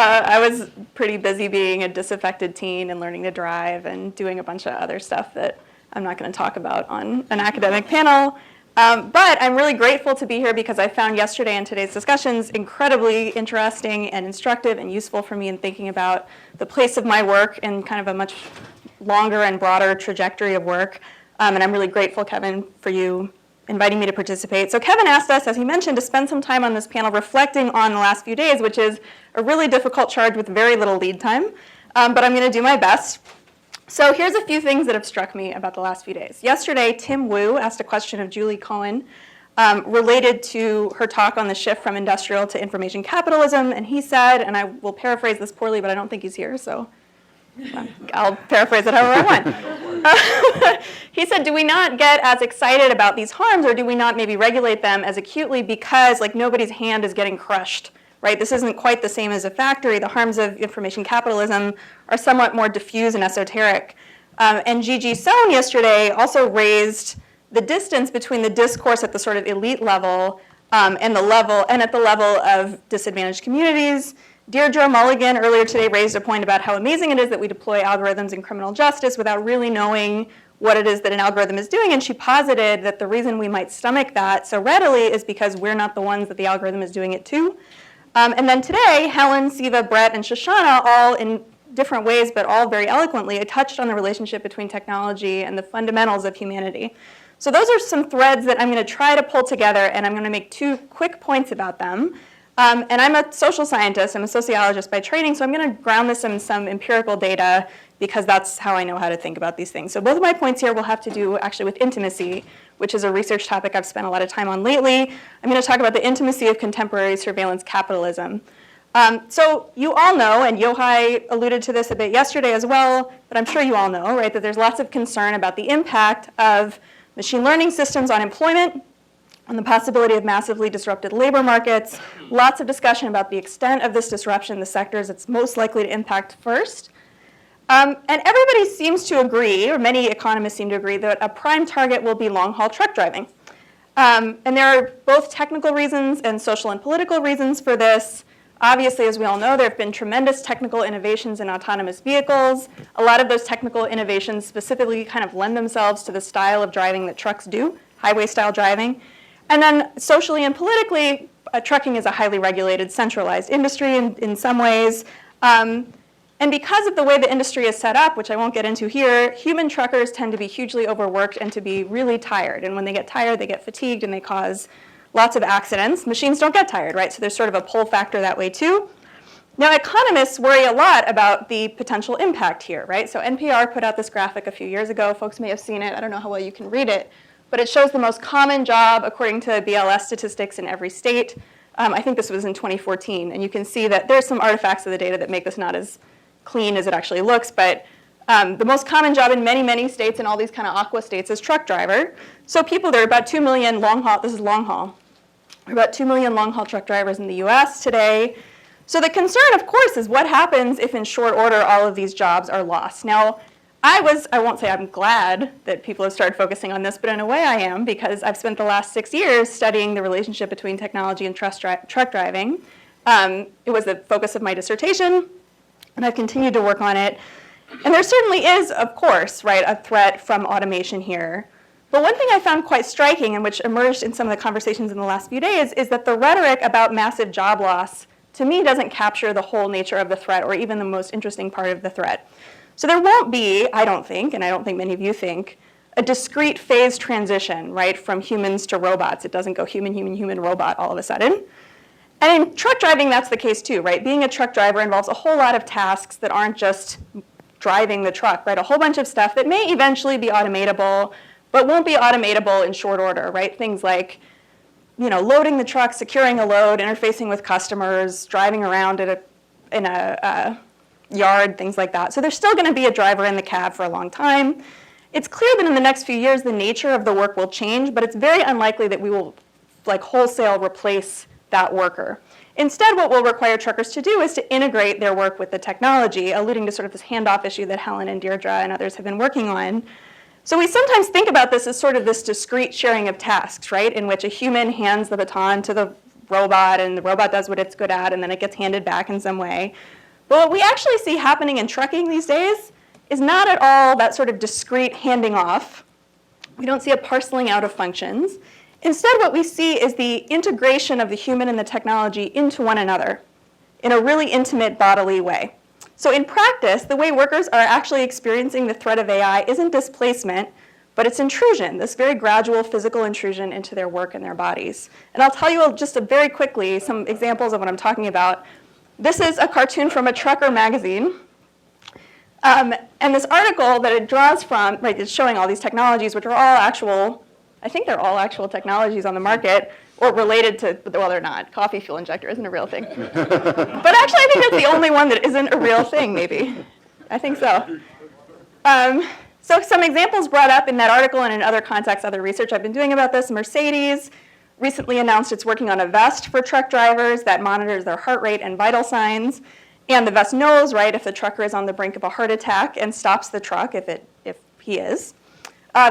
I was pretty busy being a disaffected teen and learning to drive and doing a bunch of other stuff that I'm not going to talk about on an academic panel. But I'm really grateful to be here because I found yesterday and today's discussions incredibly interesting and instructive and useful for me in thinking about the place of my work in kind of a much longer and broader trajectory of work. And I'm really grateful, Kevin, for you inviting me to participate. So Kevin asked us, as he mentioned, to spend some time on this panel reflecting on the last few days, which is a really difficult charge with very little lead time. But I'm going to do my best. So here's a few things that have struck me about the last few days. Yesterday, Tim Wu asked a question of Julie Cohen related to her talk on the shift from industrial to information capitalism. And he said, and I will paraphrase this poorly, but I don't think he's here, so I'll paraphrase it however I want. He said, do we not get as excited about these harms, or do we not maybe regulate them as acutely because like nobody's hand is getting crushed, right? This isn't quite the same as a factory. The harms of information capitalism are somewhat more diffuse and esoteric. And Gigi Sohn yesterday also raised the distance between the discourse at the sort of elite level and at the level of disadvantaged communities. Deirdre Mulligan earlier today raised a point about how amazing it is that we deploy algorithms in criminal justice without really knowing what it is that an algorithm is doing, and she posited that the reason we might stomach that so readily is because we're not the ones that the algorithm is doing it to. And then today, Helen, Siva, Brett, and Shoshana, all in different ways, but all very eloquently, touched on the relationship between technology and the fundamentals of humanity. So those are some threads that I'm going to try to pull together, and I'm going to make 2 quick points about them. And I'm a social scientist, I'm a sociologist by training, so I'm going to ground this in some empirical data because that's how I know how to think about these things. So both of my points here will have to do actually with intimacy, which is a research topic I've spent a lot of time on lately. I'm going to talk about the intimacy of contemporary surveillance capitalism. So you all know, and Yochai alluded to this a bit yesterday as well, but I'm sure you all know, right, that there's lots of concern about the impact of machine learning systems on employment, on the possibility of massively disrupted labor markets, lots of discussion about the extent of this disruption, the sectors it's most likely to impact first. And everybody seems to agree, or many economists seem to agree, that a prime target will be long-haul truck driving. And there are both technical reasons and social and political reasons for this. Obviously, as we all know, there have been tremendous technical innovations in autonomous vehicles. A lot of those technical innovations specifically kind of lend themselves to the style of driving that trucks do, highway-style driving. And then socially and politically, trucking is a highly regulated, centralized industry in some ways. And because of the way the industry is set up, which I won't get into here, human truckers tend to be hugely overworked and to be really tired. And when they get tired, they get fatigued and they cause lots of accidents. Machines don't get tired, right? So there's sort of a pull factor that way too. Now, economists worry a lot about the potential impact here, right? So NPR put out this graphic a few years ago. Folks may have seen it. I don't know how well you can read it. But it shows the most common job, according to BLS statistics, in every state. I think this was in 2014. And you can see that there's some artifacts of the data that make this not as clean as it actually looks. But the most common job in many, many states and all these kind of aqua states is truck driver. So there are about 2 million long haul. This is long haul. There are about 2 million long haul truck drivers in the US today. So the concern, of course, is what happens if in short order all of these jobs are lost. Now, I won't say I'm glad that people have started focusing on this, but in a way I am, because I've spent the last 6 years studying the relationship between technology and truck driving. It was the focus of my dissertation, and I've continued to work on it. And there certainly is, of course, right, a threat from automation here. But one thing I found quite striking, and which emerged in some of the conversations in the last few days, is that the rhetoric about massive job loss, to me, doesn't capture the whole nature of the threat, or even the most interesting part of the threat. So there won't be, I don't think, and I don't think many of you think, a discrete phase transition, right, from humans to robots. It doesn't go human, human, human, robot all of a sudden. And in truck driving, that's the case too, right? Being a truck driver involves a whole lot of tasks that aren't just driving the truck, right? A whole bunch of stuff that may eventually be automatable, but won't be automatable in short order, right? Things like, loading the truck, securing a load, interfacing with customers, driving around in a yard, things like that. So there's still going to be a driver in the cab for a long time. It's clear that in the next few years the nature of the work will change, but it's very unlikely that we will wholesale replace that worker. Instead, what we'll require truckers to do is to integrate their work with the technology, alluding to sort of this handoff issue that Helen and Deirdre and others have been working on. So we sometimes think about this as sort of this discrete sharing of tasks, right, in which a human hands the baton to robot, and the robot does what it's good at, and then it gets handed back in some way. But what we actually see happening in trucking these days is not at all that sort of discrete handing off. We don't see a parceling out of functions. Instead, what we see is the integration of the human and the technology into one another in a really intimate bodily way. So in practice, the way workers are actually experiencing the threat of AI isn't displacement, but it's intrusion, this very gradual physical intrusion into their work and their bodies. And I'll tell you just very quickly some examples of what I'm talking about. This is a cartoon from a trucker magazine. And this article that it draws from, right, it's showing all these technologies, which are all actual, I think they're all actual technologies on the market, or related to, well, they're not. Coffee fuel injector isn't a real thing. But actually, I think that's the only one that isn't a real thing, maybe. I think so. So some examples brought up in that article and in other contexts, other research I've been doing about this. Mercedes recently announced it's working on a vest for truck drivers that monitors their heart rate and vital signs. And the vest knows, right, if the trucker is on the brink of a heart attack and stops the truck if he is.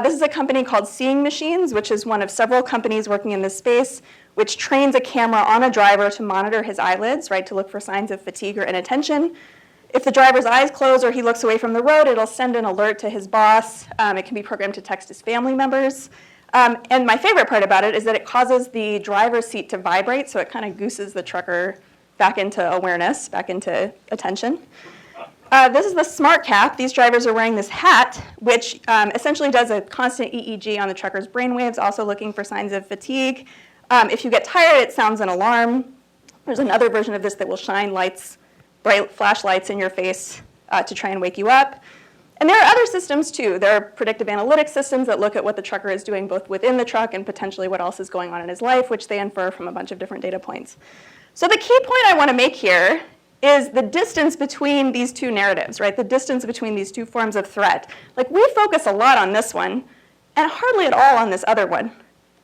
This is a company called Seeing Machines, which is one of several companies working in this space, which trains a camera on a driver to monitor his eyelids, right, to look for signs of fatigue or inattention. If the driver's eyes close or he looks away from the road, it'll send an alert to his boss. It can be programmed to text his family members. And my favorite part about it is that it causes the driver's seat to vibrate, so it kind of gooses the trucker back into awareness, back into attention. This is the smart cap. These drivers are wearing this hat, which essentially does a constant EEG on the trucker's brainwaves, also looking for signs of fatigue. If you get tired, it sounds an alarm. There's another version of this that will shine lights, bright flashlights in your face to try and wake you up. And there are other systems too. There are predictive analytics systems that look at what the trucker is doing both within the truck and potentially what else is going on in his life, which they infer from a bunch of different data points. So the key point I want to make here is the distance between these two narratives, right? The distance between these two forms of threat. Like, we focus a lot on this one and hardly at all on this other one,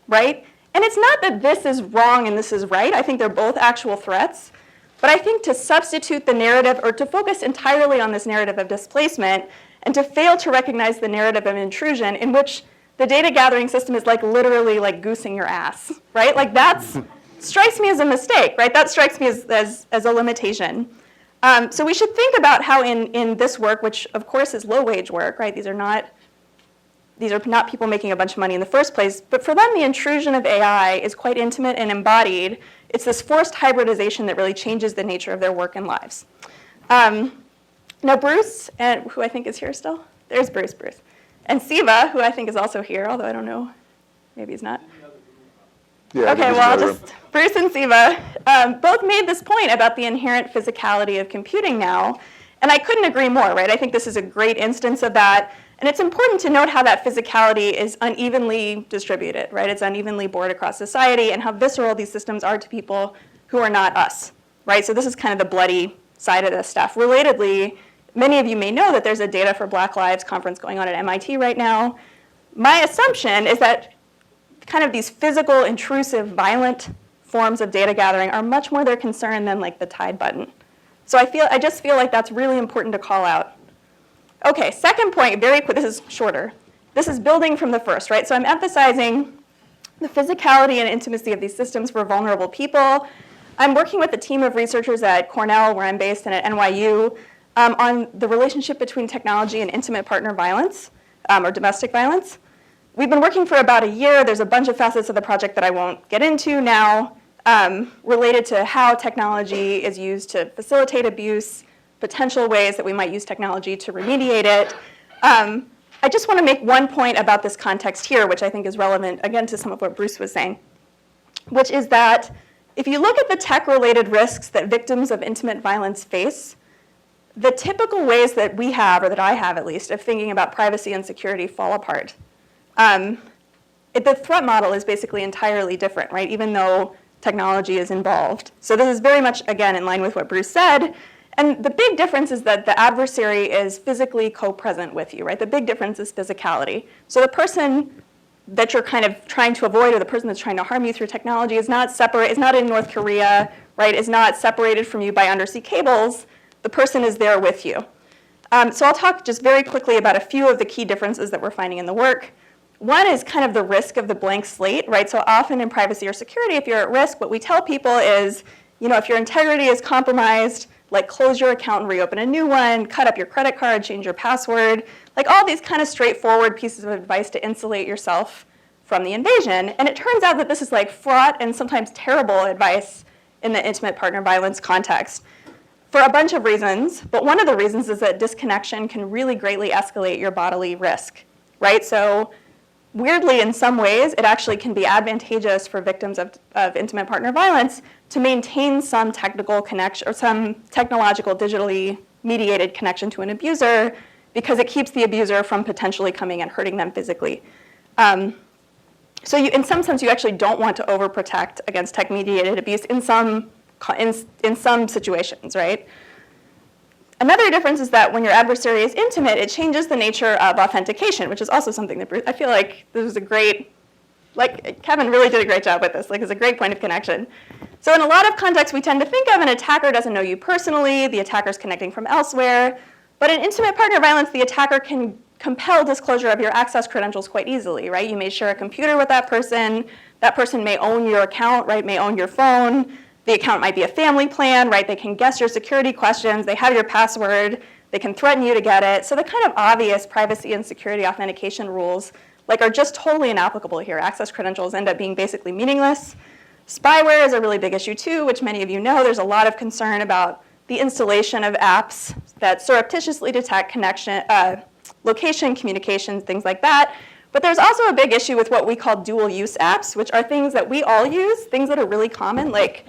right? And it's not that this is wrong and this is right. I think they're both actual threats. But I think to substitute the narrative or to focus entirely on this narrative of displacement and to fail to recognize the narrative of intrusion in which the data gathering system is like literally like goosing your ass, right? Like that's strikes me as a mistake, right? That strikes me as a limitation. So we should think about how in this work, which of course is low-wage work, right? These are not people making a bunch of money in the first place, but for them the intrusion of AI is quite intimate and embodied. It's this forced hybridization that really changes the nature of their work and lives. Now Bruce, who I think is here still, there's Bruce. And Siva, who I think is also here, although I don't know, maybe he's not. Yeah, okay, well, Bruce and Siva both made this point about the inherent physicality of computing now, and I couldn't agree more, right? I think this is a great instance of that, and it's important to note how that physicality is unevenly distributed, right? It's unevenly borne across society, and how visceral these systems are to people who are not us, right? So this is kind of the bloody side of this stuff. Relatedly, many of you may know that there's a Data for Black Lives conference going on at MIT right now. My assumption is that kind of these physical, intrusive, violent forms of data gathering are much more their concern than like the Tide button. So I just feel like that's really important to call out. Okay, second point, very quick, this is shorter. This is building from the first, right? So I'm emphasizing the physicality and intimacy of these systems for vulnerable people. I'm working with a team of researchers at Cornell, where I'm based, and at NYU, on the relationship between technology and intimate partner violence, or domestic violence. We've been working for about a year. There's a bunch of facets of the project that I won't get into now, related to how technology is used to facilitate abuse, potential ways that we might use technology to remediate it. I just want to make one point about this context here, which I think is relevant, again, to some of what Bruce was saying, which is that if you look at the tech-related risks that victims of intimate violence face, the typical ways that we have, or that I have at least, of thinking about privacy and security fall apart. The threat model is basically entirely different, right? Even though technology is involved. So this is very much, again, in line with what Bruce said. And the big difference is that the adversary is physically co-present with you, right? The big difference is physicality. So the person that you're kind of trying to avoid, or the person that's trying to harm you through technology, is not separate, is not in North Korea, right? Is not separated from you by undersea cables. The person is there with you. So I'll talk just very quickly about a few of the key differences that we're finding in the work. One is kind of the risk of the blank slate, right? So often in privacy or security, if you're at risk, what we tell people is, if your integrity is compromised, like close your account and reopen a new one, cut up your credit card, change your password, like all these kind of straightforward pieces of advice to insulate yourself from the invasion. And it turns out that this is like fraught and sometimes terrible advice in the intimate partner violence context for a bunch of reasons. But one of the reasons is that disconnection can really greatly escalate your bodily risk, right? So weirdly, in some ways, it actually can be advantageous for victims of intimate partner violence to maintain some technical connection or some technological, digitally mediated connection to an abuser because it keeps the abuser from potentially coming and hurting them physically. So in some sense, you actually don't want to overprotect against tech-mediated abuse in some situations, right? Another difference is that when your adversary is intimate, it changes the nature of authentication, which is also something that I feel like this was a great, like Kevin really did a great job with this, like it's a great point of connection. So in a lot of contexts, we tend to think of an attacker doesn't know you personally, the attacker's connecting from elsewhere, but in intimate partner violence, the attacker can compel disclosure of your access credentials quite easily, right? You may share a computer with that person may own your account, right, may own your phone. The account might be a family plan, right? They can guess your security questions. They have your password. They can threaten you to get it. So the kind of obvious privacy and security authentication rules are just totally inapplicable here. Access credentials end up being basically meaningless. Spyware is a really big issue too, which many of you know. There's a lot of concern about the installation of apps that surreptitiously detect connection, location, communications, things like that. But there's also a big issue with what we call dual-use apps, which are things that we all use, things that are really common, like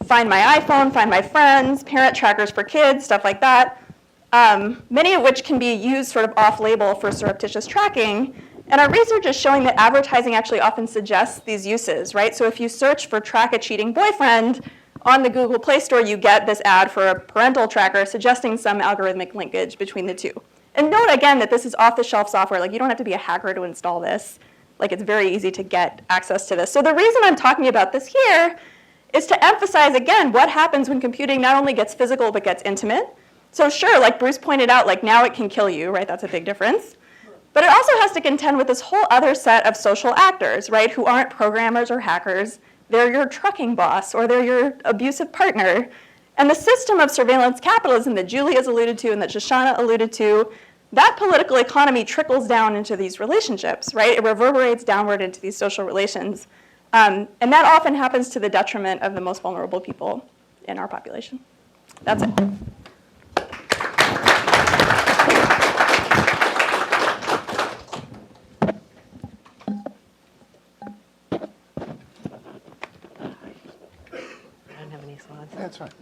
Find My iPhone, Find My Friends, parent trackers for kids, stuff like that, many of which can be used sort of off-label for surreptitious tracking. And our research is showing that advertising actually often suggests these uses, right? So if you search for track a cheating boyfriend on the Google Play Store, you get this ad for a parental tracker suggesting some algorithmic linkage between the two. And note again that this is off-the-shelf software. Like you don't have to be a hacker to install this. Like it's very easy to get access to this. So the reason I'm talking about this here is to emphasize, again, what happens when computing not only gets physical, but gets intimate. So sure, like Bruce pointed out, like now it can kill you, right? That's a big difference. But it also has to contend with this whole other set of social actors, right? Who aren't programmers or hackers. They're your trucking boss, or they're your abusive partner. And the system of surveillance capitalism that Julie has alluded to and that Shoshana alluded to, that political economy trickles down into these relationships, right? It reverberates downward into these social relations. And that often happens to the detriment of the most vulnerable people in our population. That's it. I don't have any slides. That's right.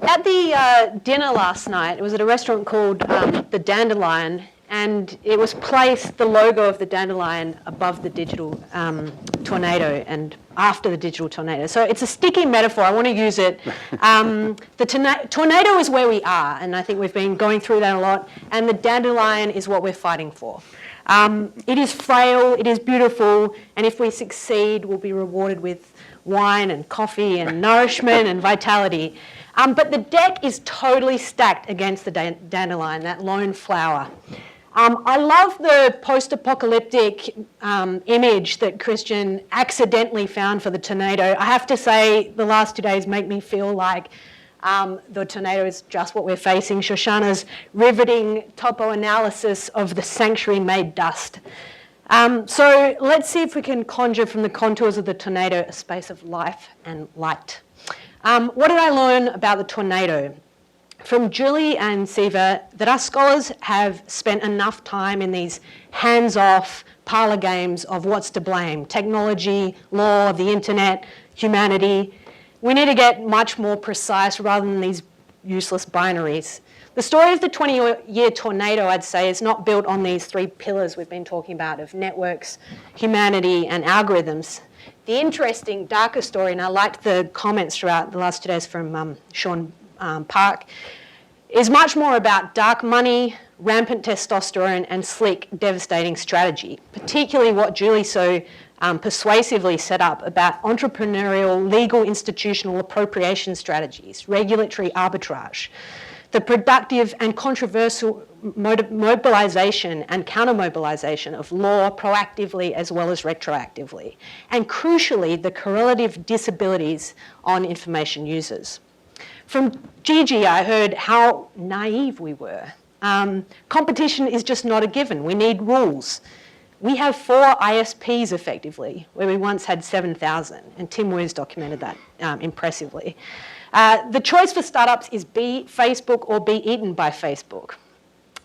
At the dinner last night, it was at a restaurant called the Dandelion, and it was placed, the logo of the Dandelion, above the digital tornado and after the digital tornado. So it's a sticky metaphor. I want to use it. The tornado is where we are, and I think we've been going through that a lot, and the Dandelion is what we're fighting for. It is frail, it is beautiful, and if we succeed, we'll be rewarded with wine and coffee and nourishment and vitality. But the deck is totally stacked against the dandelion, that lone flower. I love the post-apocalyptic image that Christian accidentally found for the tornado. I have to say, the last 2 days make me feel like the tornado is just what we're facing. Shoshana's riveting topo analysis of the sanctuary made dust. So let's see if we can conjure from the contours of the tornado a space of life and light. What did I learn about the tornado? From Julie and Siva, that us scholars have spent enough time in these hands-off parlor games of what's to blame, technology, law, the internet, humanity. We need to get much more precise rather than these useless binaries. The story of the 20-year tornado, I'd say, is not built on these three pillars we've been talking about of networks, humanity, and algorithms. The interesting, darker story, and I liked the comments throughout the last 2 days from Sean Park, is much more about dark money, rampant testosterone, and sleek, devastating strategy, particularly what Julie so persuasively set up about entrepreneurial, legal, institutional appropriation strategies, regulatory arbitrage. the productive and controversial mobilisation and counter-mobilisation of law proactively as well as retroactively, and crucially, the correlative disabilities on information users. From Gigi, I heard how naive we were. Competition is just not a given. We need rules. We have 4 ISPs effectively, where we once had 7,000, and Tim Wu's documented that impressively. The choice for startups is be Facebook or be eaten by Facebook.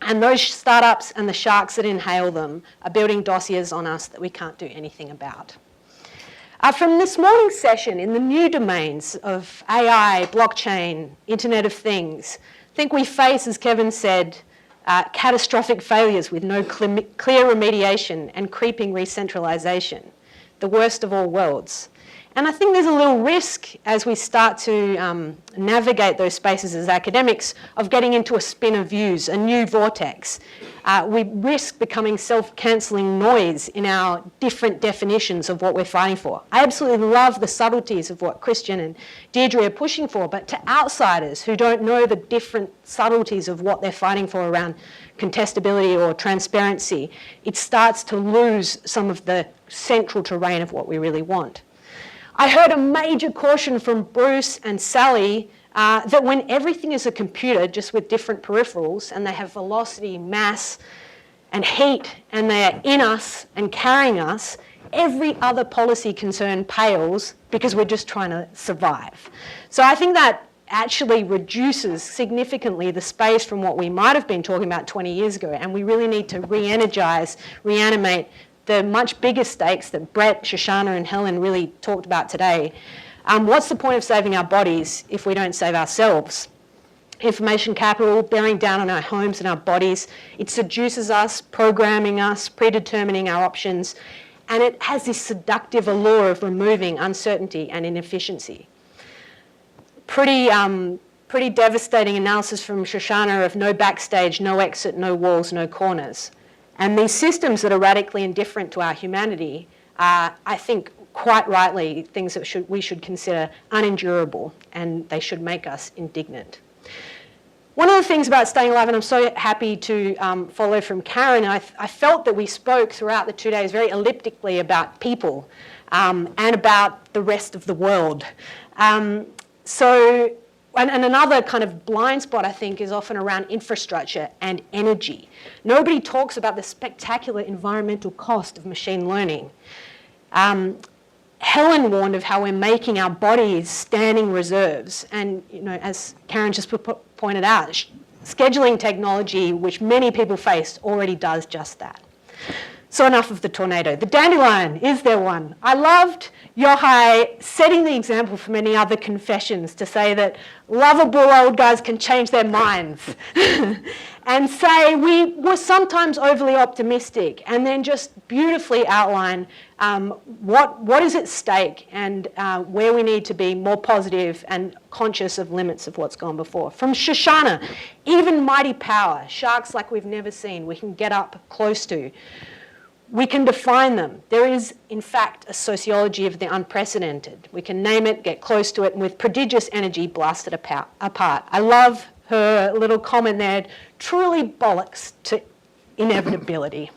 And those startups and the sharks that inhale them are building dossiers on us that we can't do anything about. From this morning's session, in the new domains of AI, blockchain, Internet of Things, I think we face, as Kevin said, catastrophic failures with no clear remediation and creeping re-centralisation, the worst of all worlds. And I think there's a little risk as we start to navigate those spaces as academics of getting into a spin of views, a new vortex. We risk becoming self-cancelling noise in our different definitions of what we're fighting for. I absolutely love the subtleties of what Christian and Deirdre are pushing for, but to outsiders who don't know the different subtleties of what they're fighting for around contestability or transparency, it starts to lose some of the central terrain of what we really want. I heard a major caution from Bruce and Sally that when everything is a computer just with different peripherals and they have velocity, mass and heat and they're in us and carrying us, every other policy concern pales because we're just trying to survive. So I think that actually reduces significantly the space from what we might have been talking about 20 years ago, and we really need to re-energise, reanimate the much bigger stakes that Brett, Shoshana and Helen really talked about today. What's the point of saving our bodies if we don't save ourselves? Information capital bearing down on our homes and our bodies, it seduces us, programming us, predetermining our options, and it has this seductive allure of removing uncertainty and inefficiency. Pretty devastating analysis from Shoshana of no backstage, no exit, no walls, no corners. And these systems that are radically indifferent to our humanity are, I think, quite rightly, things that we should consider unendurable, and they should make us indignant. One of the things about staying alive, and I'm so happy to follow from Karen, I felt that we spoke throughout the 2 days very elliptically about people and about the rest of the world. And another kind of blind spot, I think, is often around infrastructure and energy. Nobody talks about the spectacular environmental cost of machine learning. Helen warned of how we're making our bodies standing reserves. And, you know, as Karen just pointed out, scheduling technology, which many people face, already does just that. So enough of the tornado. The dandelion, is there one? I loved Yochai setting the example for many other confessions to say that lovable old guys can change their minds and say we were sometimes overly optimistic, and then just beautifully outline what is at stake and where we need to be more positive and conscious of limits of what's gone before. From Shoshana, even mighty power, sharks like we've never seen, we can get up close to. We can define them. There is, in fact, a sociology of the unprecedented. We can name it, get close to it, and with prodigious energy blast it apart. I love her little comment there, truly bollocks to inevitability.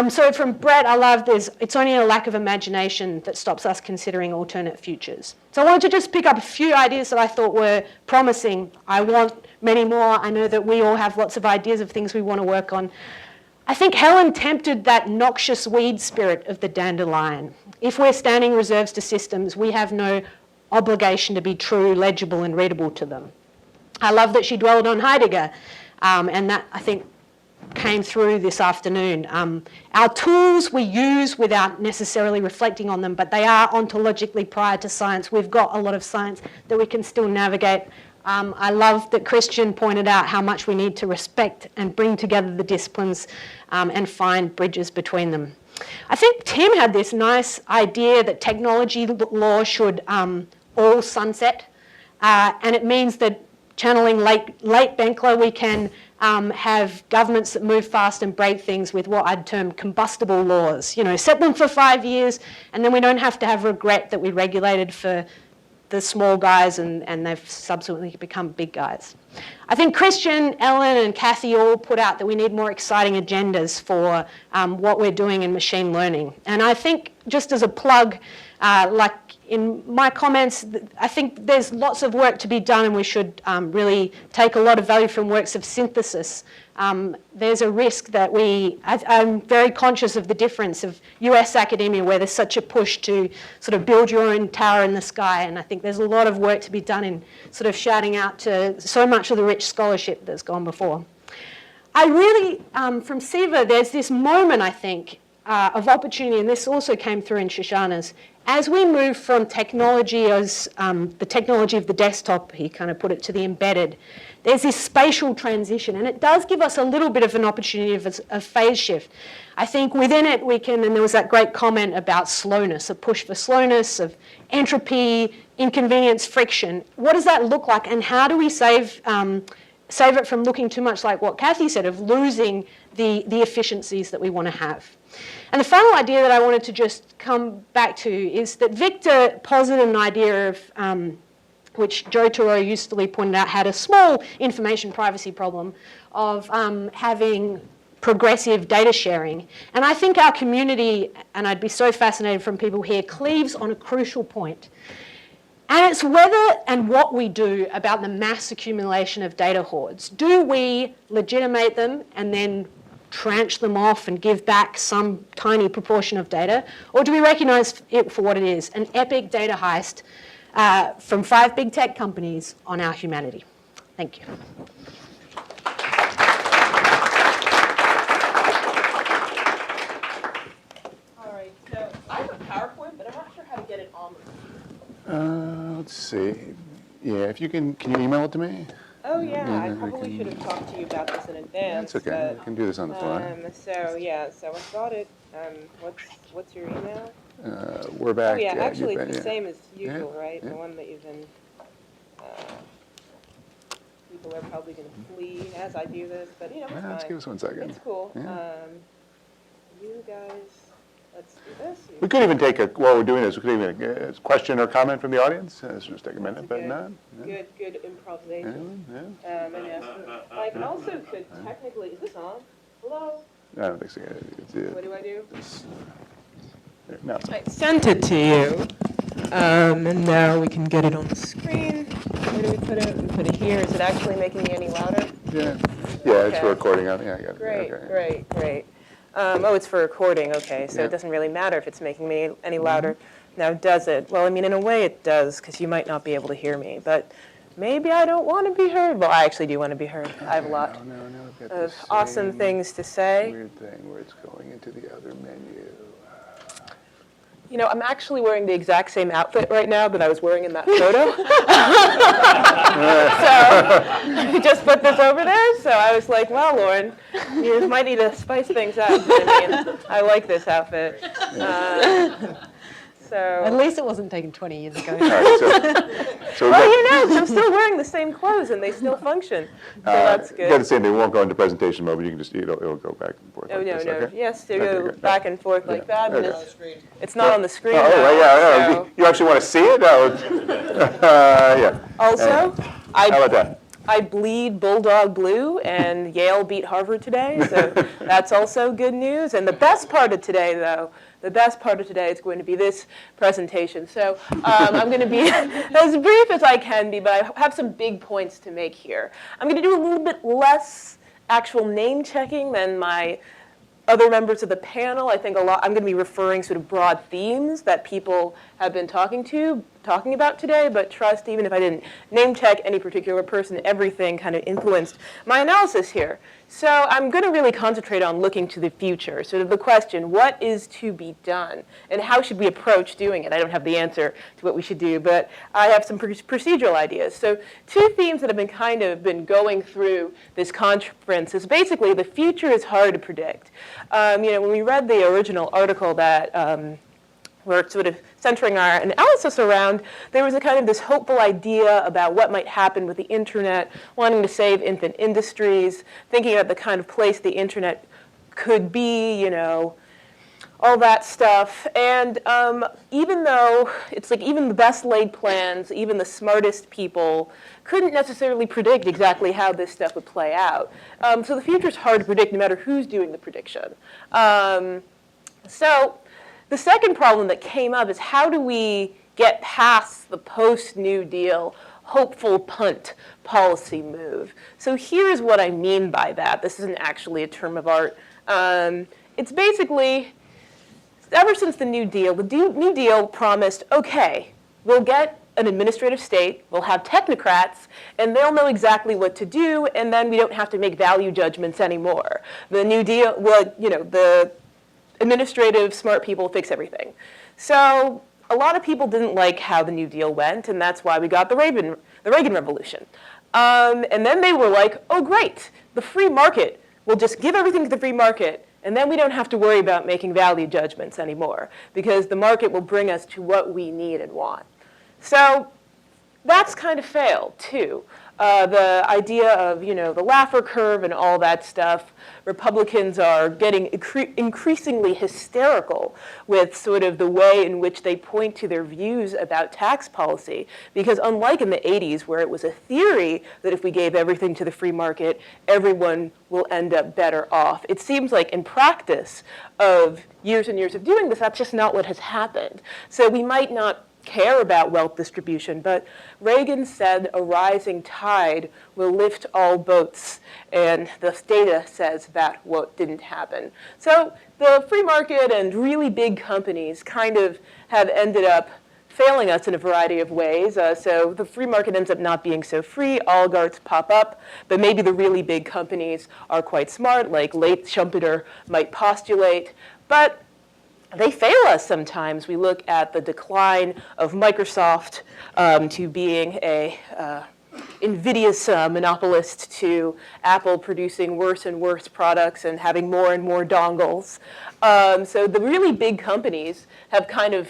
So from Brett, I love this, it's only a lack of imagination that stops us considering alternate futures. So I wanted to just pick up a few ideas that I thought were promising. I want many more. I know that we all have lots of ideas of things we want to work on. I think Helen tempted that noxious weed spirit of the dandelion. If we're standing reserves to systems, we have no obligation to be true, legible, and readable to them. I love that she dwelled on Heidegger, and that, I think, came through this afternoon. Our tools we use without necessarily reflecting on them, but they are ontologically prior to science. We've got a lot of science that we can still navigate. I love that Christian pointed out how much we need to respect and bring together the disciplines and find bridges between them. I think Tim had this nice idea that technology law should all sunset, and it means that channeling late Benkler, we can have governments that move fast and break things with what I'd term combustible laws. You know, set them for 5 years, and then we don't have to have regret that we regulated for the small guys, and they've subsequently become big guys. I think Christian, Ellen, and Kathy all put out that we need more exciting agendas for what we're doing in machine learning. And I think, just as a plug, like in my comments, I think there's lots of work to be done, and we should really take a lot of value from works of synthesis. There's a risk that I'm very conscious of the difference of US academia, where there's such a push to sort of build your own tower in the sky, and I think there's a lot of work to be done in sort of shouting out to so much of the rich scholarship that's gone before. I really, from SIVA, there's this moment, I think, of opportunity, and this also came through in Shoshana's. As we move from technology as the technology of the desktop, he kind of put it, to the embedded, there's this spatial transition, and it does give us a little bit of an opportunity of a phase shift. I think within it we can, and there was that great comment about slowness, a push for slowness, of entropy, inconvenience, friction. What does that look like, and how do we save it from looking too much like what Kathy said, of losing the efficiencies that we want to have? And the final idea that I wanted to just come back to is that Victor posited an idea of, which Joe Thoreau usefully pointed out, had a small information privacy problem of having progressive data sharing. And I think our community, and I'd be so fascinated from people here, cleaves on a crucial point. And it's whether and what we do about the mass accumulation of data hoards. Do we legitimate them and then tranche them off and give back some tiny proportion of data? Or do we recognize it for what it is, an epic data heist from 5 big tech companies on our humanity? Thank you. All right, so I have a PowerPoint, but I'm not sure how to get it on. Let's see. Yeah, if you can you email it to me? Oh yeah, I then we probably can- should have talked to you about this in advance. That's okay. But, I can do this on the fly. so yeah, so I got it. What's your email? We're Oh back. yeah, actually you've it's been- the same as usual, Yeah, right? yeah. The one that you've been. People are probably going to flee as I do this, but you know, it's fine. Let's give us 1 second. It's cool. Yeah. You guys, let's do this. We could even take while we're doing this, we could even a question or comment from the audience. Let's just take a minute, but good, not. Yeah. good improvisation. Yeah. And ask I can also could technically, is this on? Hello? I don't think so. What do I do? No. I sent it to you, and now we can get it on the screen. Where do we put it? We put it here. Is it actually making me any louder? Yeah. Yeah, it's Okay. for recording. Yeah, I got it. Great, Okay. great. Oh, it's for recording. Okay, so Yeah. it doesn't really matter if it's making me any louder. Now, does it? Well, I mean, in a way it does, because you might not be able to hear me, but maybe I don't want to be heard. Well, I actually do want to be heard. I have a lot No, I've got of this awesome same things to say. Weird thing where it's going into the other menu. You know, I'm actually wearing the exact same outfit right now that I was wearing in that photo. So I just put this over there. So I was like, well, Lauren, you might need to spice things up. I mean, I like this outfit. At So, least it wasn't taken 20 years ago. All right, so well, you know, 'cause I'm still wearing the same clothes and they still function. So that's got the good. same thing. We won't go into presentation mode, but you can just, it'll go back and forth. Oh, like no, this, no. okay? Yes, to Okay, go great. back and forth like Yeah, that. But okay. it's not on the screen Oh, now. right, yeah. so- You actually want to see it? Yeah. Also, How about that? I bleed Bulldog blue, and Yale beat Harvard today, so that's also good news. And the best part of today, though, is going to be this presentation. So I'm going to be as brief as I can be, but I have some big points to make here. I'm going to do a little bit less actual name checking than my other members of the panel. I think I'm going to be referring sort of broad themes that people have been talking about today, but trust, even if I didn't name check any particular person, everything kind of influenced my analysis here. So I'm going to really concentrate on looking to the future, sort of the question, what is to be done, and how should we approach doing it? I don't have the answer to what we should do, but I have some procedural ideas. So 2 themes that have been going through this conference is basically the future is hard to predict. You know, when we read the original article that we're sort of centering our analysis around, there was a kind of this hopeful idea about what might happen with the internet, wanting to save infant industries, thinking about the kind of place the internet could be, you know, all that stuff. And even though it's like even the best laid plans, even the smartest people couldn't necessarily predict exactly how this stuff would play out. So the future is hard to predict no matter who's doing the prediction. So the second problem that came up is how do we get past the post-New Deal hopeful punt policy move? So here's what I mean by that. This isn't actually a term of art. It's basically, ever since the New Deal promised, okay, we'll get an administrative state, we'll have technocrats, and they'll know exactly what to do, and then we don't have to make value judgments anymore. The New Deal, well, you know, the administrative smart people fix everything. So a lot of people didn't like how the New Deal went, and that's why we got the Reagan Revolution. And then they were like, oh great, the free market, we'll just give everything to the free market, and then we don't have to worry about making value judgments anymore, because the market will bring us to what we need and want. So that's kind of failed too. The idea of, you know, the Laffer curve and all that stuff, Republicans are getting increasingly hysterical with sort of the way in which they point to their views about tax policy. Because unlike in the 80s, where it was a theory that if we gave everything to the free market, everyone will end up better off, it seems like in practice of years and years of doing this, that's just not what has happened. So we might not care about wealth distribution, but Reagan said a rising tide will lift all boats, and the data says that what didn't happen. So the free market and really big companies kind of have ended up failing us in a variety of ways. So the free market ends up not being so free, oligarchs pop up, but maybe the really big companies are quite smart, like Leif Schumpeter might postulate, but they fail us sometimes. We look at the decline of Microsoft to being a invidious monopolist, to Apple producing worse and worse products and having more and more dongles. So the really big companies have kind of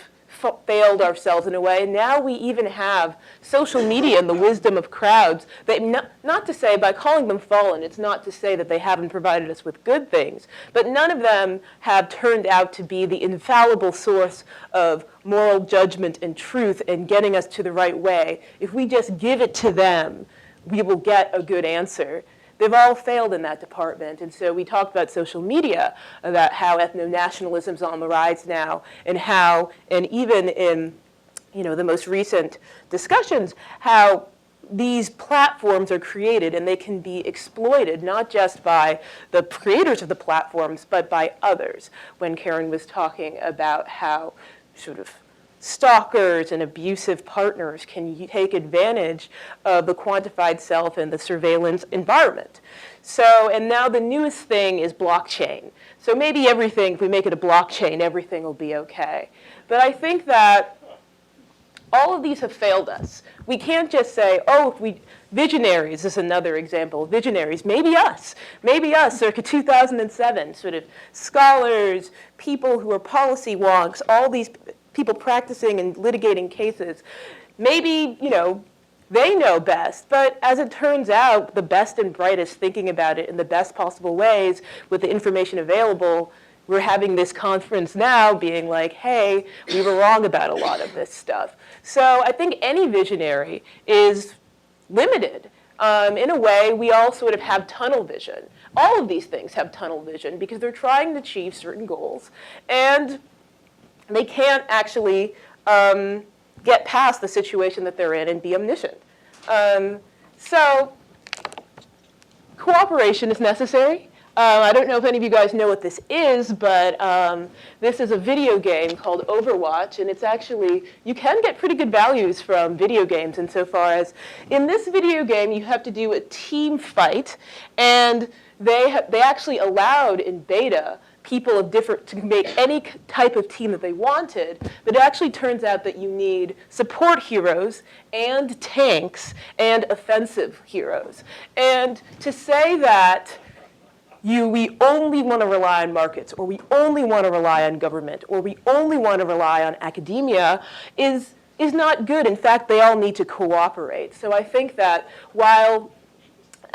failed ourselves in a way. Now we even have social media and the wisdom of crowds. That not to say, by calling them fallen, it's not to say that they haven't provided us with good things, but none of them have turned out to be the infallible source of moral judgment and truth and getting us to the right way. If we just give it to them, we will get a good answer. They've all failed in that department. And so we talked about social media, about how ethno-nationalism's on the rise now, and how, and even in, you know, the most recent discussions, how these platforms are created and they can be exploited, not just by the creators of the platforms, but by others. When Karen was talking about how sort of stalkers and abusive partners can take advantage of the quantified self and the surveillance environment. So, and now the newest thing is blockchain. So maybe everything, if we make it a blockchain, everything will be okay. But I think that all of these have failed us. We can't just say, oh, visionaries is another example. Visionaries, maybe us circa 2007, sort of scholars, people who are policy wonks, all these people practicing and litigating cases. Maybe, you know, they know best, but as it turns out, the best and brightest thinking about it in the best possible ways with the information available, we're having this conference now being like, hey, we were wrong about a lot of this stuff. So I think any visionary is limited. In a way, we all sort of have tunnel vision. All of these things have tunnel vision because they're trying to achieve certain goals, and they can't actually get past the situation that they're in and be omniscient. So cooperation is necessary. I don't know if any of you guys know what this is, but this is a video game called Overwatch, and it's actually, you can get pretty good values from video games insofar as in this video game you have to do a team fight, and they actually allowed in beta people of different, to make any type of team that they wanted, but it actually turns out that you need support heroes and tanks and offensive heroes. And to say that we only want to rely on markets, or we only want to rely on government, or we only want to rely on academia is not good. In fact, they all need to cooperate. So I think that while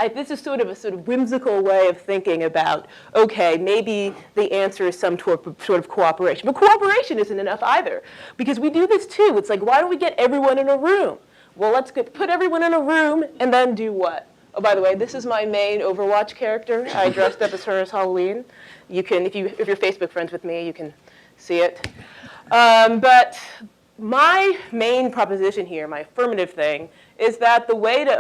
this is sort of whimsical way of thinking about, okay, maybe the answer is some sort of cooperation. But cooperation isn't enough either, because we do this too. It's like, why don't we get everyone in a room? Well, let's put everyone in a room and then do what? Oh, by the way, this is my main Overwatch character. I dressed up as her as Halloween. You can, if you're Facebook friends with me, you can see it. But my main proposition here, my affirmative thing, is that the way to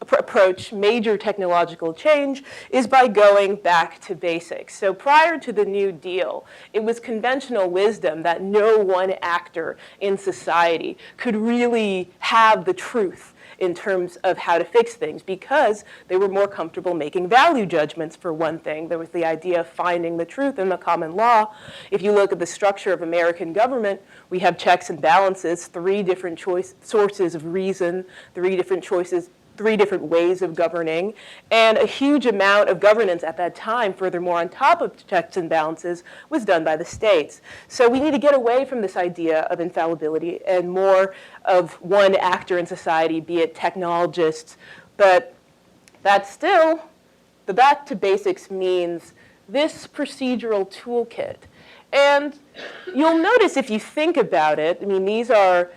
approach major technological change is by going back to basics. So prior to the New Deal, it was conventional wisdom that no one actor in society could really have the truth in terms of how to fix things, because they were more comfortable making value judgments, for one thing. There was the idea of finding the truth in the common law. If you look at the structure of American government, we have checks and balances, 3 different sources of reason, 3 different ways of governing, and a huge amount of governance at that time, furthermore, on top of checks and balances, was done by the states. So we need to get away from this idea of infallibility and more of one actor in society, be it technologists. But that's still, the back to basics means this procedural toolkit. And you'll notice if you think about it, I mean, these are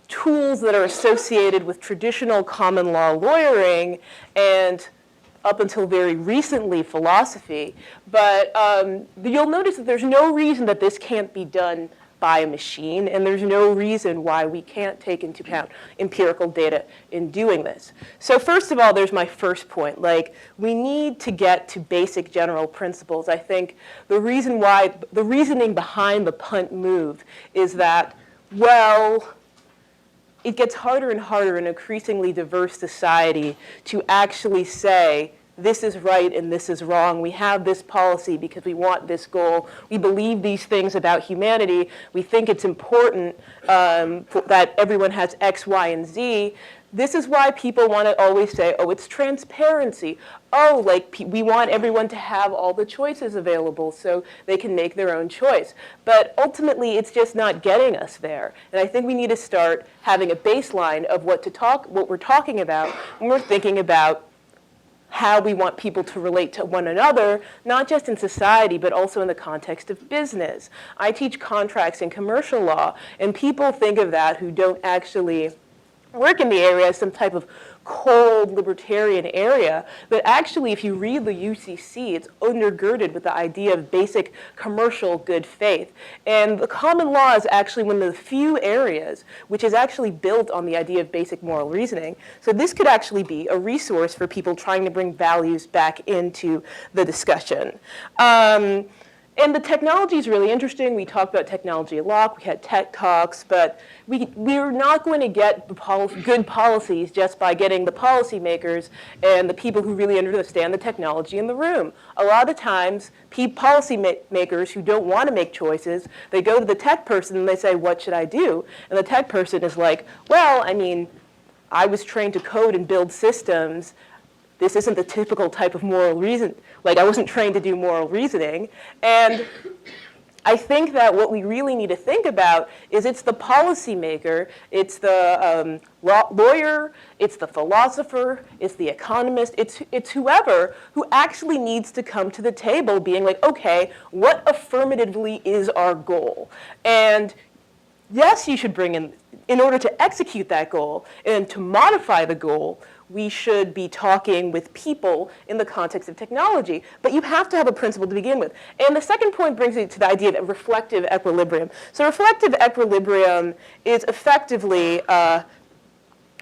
tools that are associated with traditional common law lawyering and up until very recently philosophy. But you'll notice that there's no reason that this can't be done by a machine, and there's no reason why we can't take into account empirical data in doing this. So first of all, there's my first point. Like, we need to get to basic general principles. I think the reasoning behind the punt move is that, well, it gets harder and harder in an increasingly diverse society to actually say, this is right and this is wrong. We have this policy because we want this goal. We believe these things about humanity. We think it's important that everyone has X, Y, and Z. This is why people want to always say, oh, it's transparency. Oh, like we want everyone to have all the choices available so they can make their own choice. But ultimately, it's just not getting us there. And I think we need to start having a baseline of what we're talking about when we're thinking about how we want people to relate to one another, not just in society, but also in the context of business. I teach contracts and commercial law, and people think of that who don't actually work in the area as some type of cold libertarian area, but actually if you read the UCC, it's undergirded with the idea of basic commercial good faith. And the common law is actually one of the few areas which is actually built on the idea of basic moral reasoning. So this could actually be a resource for people trying to bring values back into the discussion. And the technology is really interesting. We talked about technology a lot. We had tech talks, but we're not going to get good policies just by getting the policymakers and the people who really understand the technology in the room. A lot of times, policymakers who don't want to make choices, they go to the tech person and they say, what should I do? And the tech person is like, well, I mean, I was trained to code and build systems. This isn't the typical type of moral reason. Like, I wasn't trained to do moral reasoning. And I think that what we really need to think about is it's the policymaker, it's the lawyer, it's the philosopher, it's the economist, it's whoever who actually needs to come to the table being like, okay, what affirmatively is our goal? And yes, you should bring in order to execute that goal and to modify the goal, we should be talking with people in the context of technology. But you have to have a principle to begin with. And the second point brings me to the idea of reflective equilibrium. So reflective equilibrium is effectively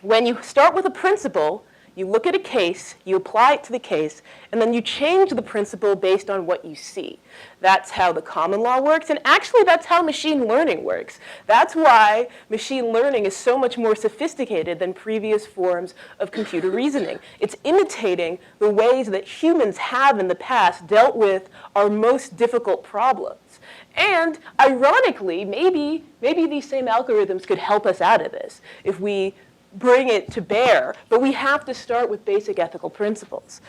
when you start with a principle, you look at a case, you apply it to the case, and then you change the principle based on what you see. That's how the common law works, and actually that's how machine learning works. That's why machine learning is so much more sophisticated than previous forms of computer reasoning. It's imitating the ways that humans have in the past dealt with our most difficult problems. And ironically, maybe these same algorithms could help us out of this if we bring it to bear, but we have to start with basic ethical principles.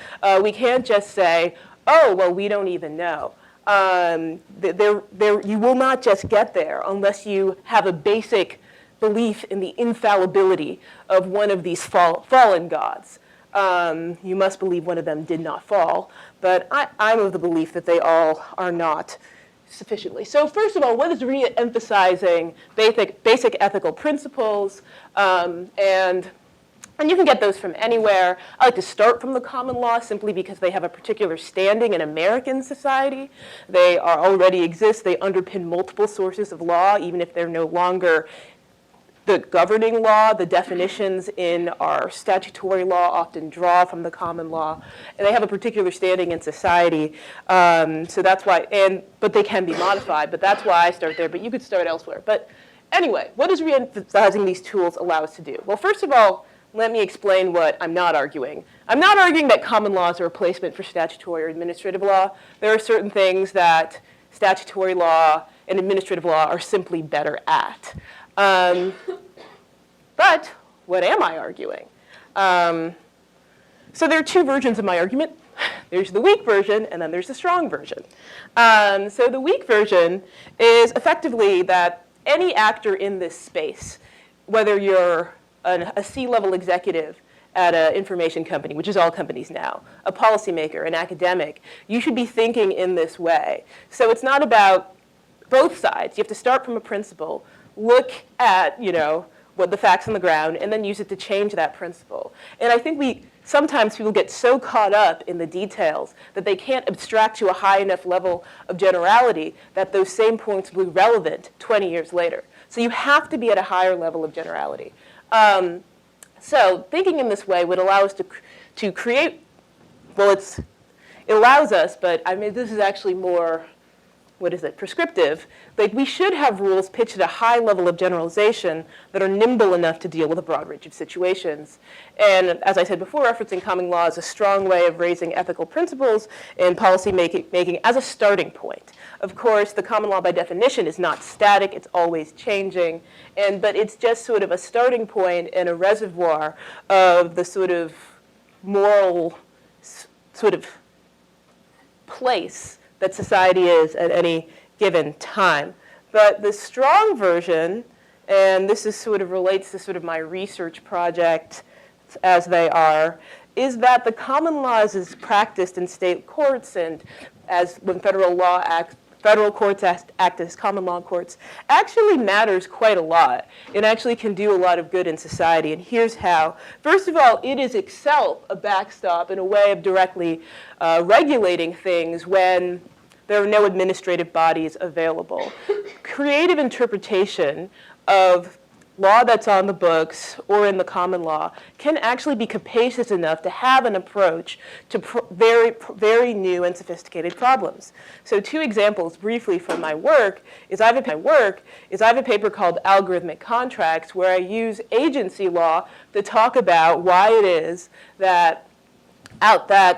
We can't just say, oh, well, we don't even know. You will not just get there unless you have a basic belief in the infallibility of one of these fallen gods. You must believe one of them did not fall, but I'm of the belief that they all are not sufficiently. So first of all, what is re-emphasizing basic ethical principles? And you can get those from anywhere. I like to start from the common law simply because they have a particular standing in American society. They already exist. They underpin multiple sources of law, even if they're no longer the governing law. The definitions in our statutory law often draw from the common law, and they have a particular standing in society. So that's why, but they can be modified, but that's why I start there, but you could start elsewhere. But anyway, what does re-emphasizing these tools allow us to do? Well, first of all, let me explain what I'm not arguing. I'm not arguing that common law is a replacement for statutory or administrative law. There are certain things that statutory law and administrative law are simply better at. But what am I arguing? So there are two versions of my argument. There's the weak version, and then there's the strong version. So the weak version is effectively that any actor in this space, whether you're a C-level executive at an information company, which is all companies now, a policymaker, an academic, you should be thinking in this way. So it's not about both sides. You have to start from a principle, look at, what the facts on the ground, and then use it to change that principle. And I think sometimes people get so caught up in the details that they can't abstract to a high enough level of generality that those same points will be relevant 20 years later. So you have to be at a higher level of generality. So thinking in this way would allow us to create, well, it allows us, but I mean, this is actually more, prescriptive. Like, we should have rules pitched at a high level of generalization that are nimble enough to deal with a broad range of situations. And as I said before, referencing common law is a strong way of raising ethical principles in policy making as a starting point. Of course, the common law by definition is not static, it's always changing, but it's just sort of a starting point and a reservoir of the sort of moral place that society is at any given time. But the strong version, and this is relates to my research project as they are, is that the common law as is practiced in state courts and as when federal courts act as common law courts actually matters quite a lot. It actually can do a lot of good in society, and here's how. First of all, it is itself a backstop and a way of directly regulating things when there are no administrative bodies available. Creative interpretation of law that's on the books or in the common law can actually be capacious enough to have an approach to very, very new and sophisticated problems. So two examples briefly from my work is I have a paper called Algorithmic Contracts where I use agency law to talk about why it is that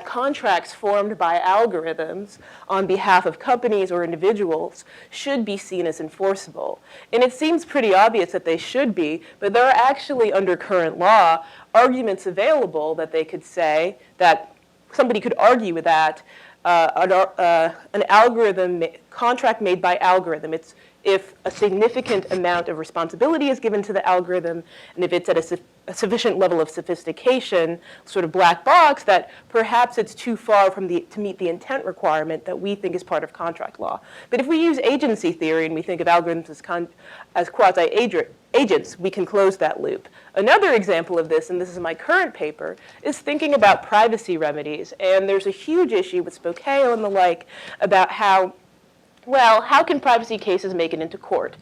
contracts formed by algorithms on behalf of companies or individuals should be seen as enforceable. And it seems pretty obvious that they should be, but there are actually, under current law, arguments available that they could say that somebody could argue that an contract made by algorithm, it's if a significant amount of responsibility is given to the algorithm, and if it's at a sufficient level of sophistication, sort of black box, that perhaps it's too far to meet the intent requirement that we think is part of contract law. But if we use agency theory and we think of algorithms as quasi-agents, we can close that loop. Another example of this, and this is my current paper, is thinking about privacy remedies. And there's a huge issue with Spokane and the like about how can privacy cases make it into court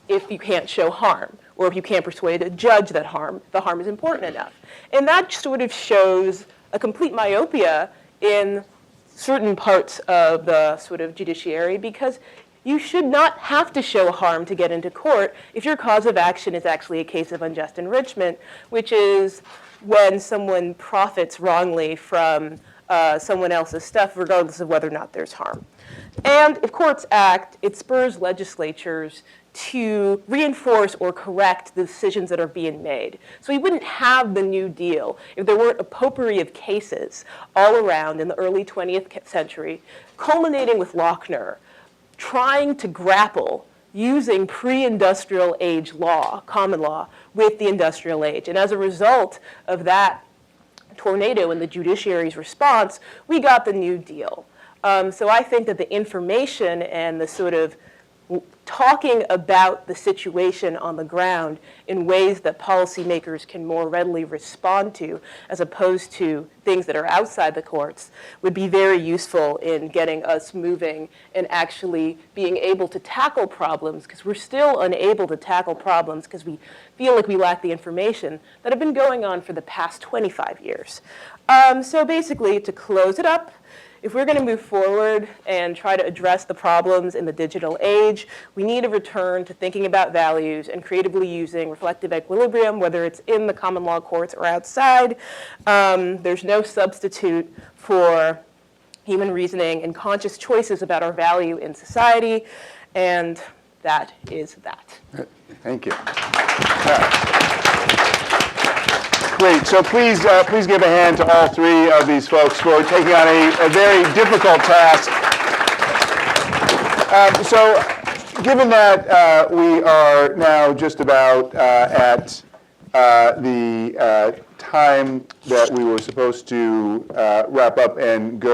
if you can't show harm, or if you can't persuade a judge that the harm is important enough? And that sort of shows a complete myopia in certain parts of the sort of judiciary, because you should not have to show harm to get into court if your cause of action is actually a case of unjust enrichment, which is when someone profits wrongly from someone else's stuff, regardless of whether or not there's harm. And if courts act, it spurs legislatures to reinforce or correct the decisions that are being made. So we wouldn't have the New Deal if there weren't a potpourri of cases all around in the early 20th century, culminating with Lochner, trying to grapple using pre-industrial age law, common law, with the industrial age. And as a result of that tornado and the judiciary's response, we got the New Deal. So I think that the information and the sort of talking about the situation on the ground in ways that policymakers can more readily respond to, as opposed to things that are outside the courts, would be very useful in getting us moving and actually being able to tackle problems, because we're still unable to tackle problems because we feel like we lack the information that have been going on for the past 25 years. So basically, to close it up, if we're going to move forward and try to address the problems in the digital age, we need a return to thinking about values and creatively using reflective equilibrium, whether it's in the common law courts or outside. There's no substitute for human reasoning and conscious choices about our value in society, and that is that. Thank you. Great. So please give a hand to all three of these folks for taking on a very difficult task. So given that we are now just about at the time that we were supposed to wrap up and go